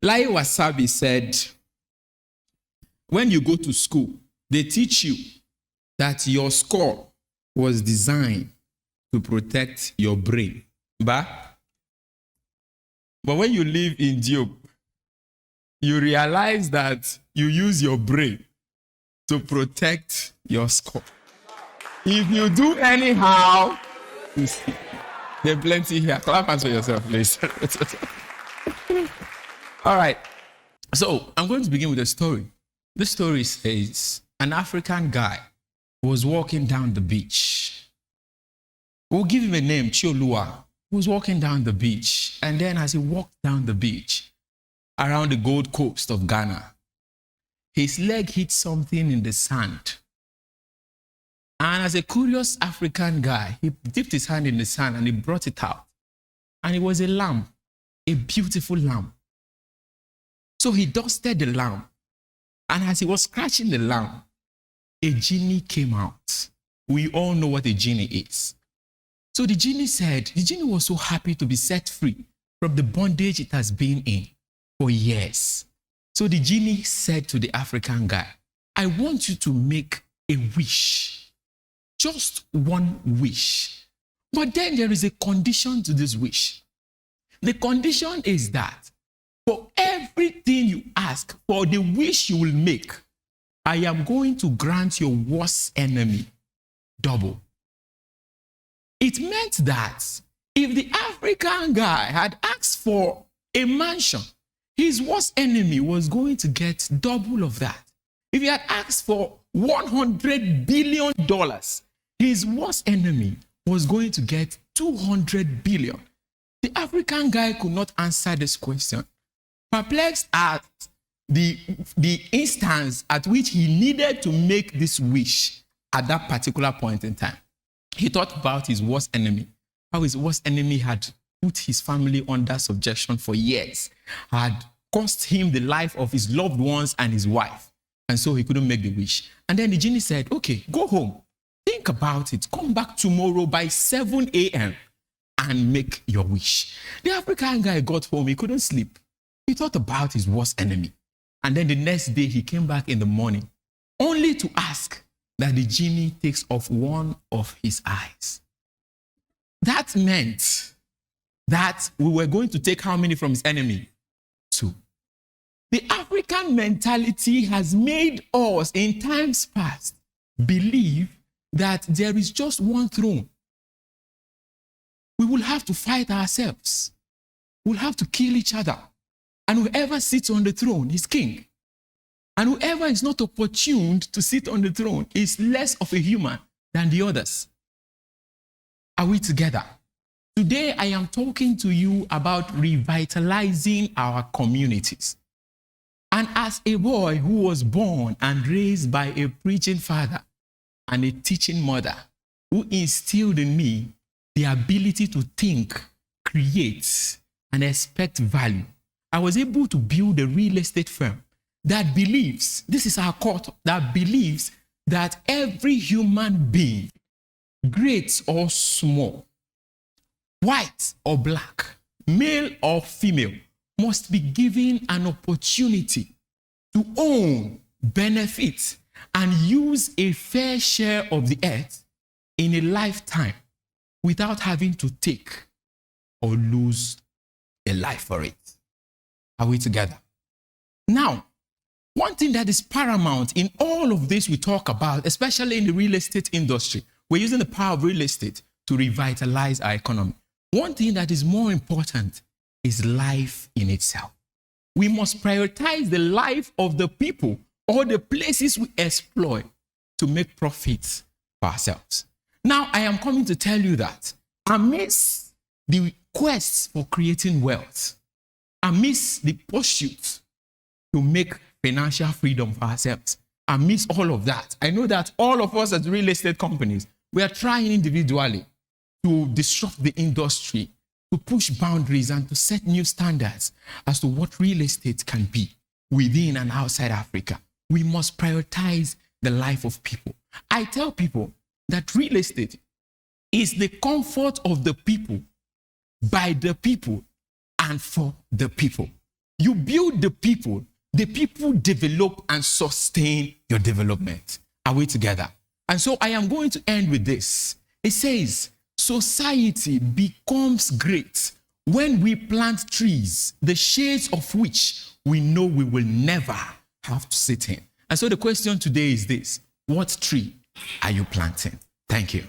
Lai Wasabi said, when you go to school, they teach you that your score was designed to protect your brain. But when you live in Diobu, you realize that you use your brain to protect your score. If you do anyhow, you see. There's plenty here. Clap hands for yourself, please. All right. So I'm going to begin with a story. This story says an African guy was walking down the beach. We'll give him a name, Chiolua. He was walking down the beach. And then as he walked down the beach around the Gold Coast of Ghana, his leg hit something in the sand. And as a curious African guy, he dipped his hand in the sand and he brought it out. And it was a lamb, a beautiful lamb. So he dusted the lamb. And as he was scratching the lamb, a genie came out. We all know what a genie is. So the genie was so happy to be set free from the bondage it has been in for years. So the genie said to the African guy, I want you to make a wish. Just one wish. But then there is a condition to this wish. The condition is that for everything you ask, for the wish you will make, I am going to grant your worst enemy double. It meant that if the African guy had asked for a mansion, his worst enemy was going to get double of that. If he had asked for $100 billion, his worst enemy was going to get $200 billion. The African guy could not answer this question. Perplexed at the instance at which he needed to make this wish at that particular point in time. He thought about his worst enemy, how his worst enemy had put his family under subjection for years, had cost him the life of his loved ones and his wife. And so he couldn't make the wish. And then the genie said, okay, go home. Think about it. Come back tomorrow by 7 a.m. and make your wish. The African guy got home. He couldn't sleep. He thought about his worst enemy. And then the next day he came back in the morning only to ask that the genie takes off one of his eyes. That meant that we were going to take how many from his enemy? 2. The African mentality has made us in times past believe that there is just one throne. We will have to fight ourselves. We'll have to kill each other. And whoever sits on the throne is king. And whoever is not opportuned to sit on the throne is less of a human than the others. Are we together? Today, I am talking to you about revitalizing our communities. And as a boy who was born and raised by a preaching father and a teaching mother who instilled in me the ability to think, create, and expect value, I was able to build a real estate firm that believes, this is our court, that believes that every human being, great or small, white or black, male or female, must be given an opportunity to own, benefit, and use a fair share of the earth in a lifetime without having to take or lose a life for it. Are we together? Now, one thing that is paramount in all of this we talk about, especially in the real estate industry, we're using the power of real estate to revitalize our economy. One thing that is more important is life in itself. We must prioritize the life of the people or the places we exploit to make profits for ourselves. Now, I am coming to tell you that amidst the quest for creating wealth, amidst the pursuit to make financial freedom for ourselves, amidst all of that, I know that all of us as real estate companies, we are trying individually to disrupt the industry, to push boundaries and to set new standards as to what real estate can be within and outside Africa. We must prioritize the life of people. I tell people that real estate is the comfort of the people, by the people, and for the people. You build the people develop and sustain your development. Are we together? And so I am going to end with this. It says, society becomes great when we plant trees, the shades of which we know we will never have to sit in. And so the question today is this: what tree are you planting? Thank you.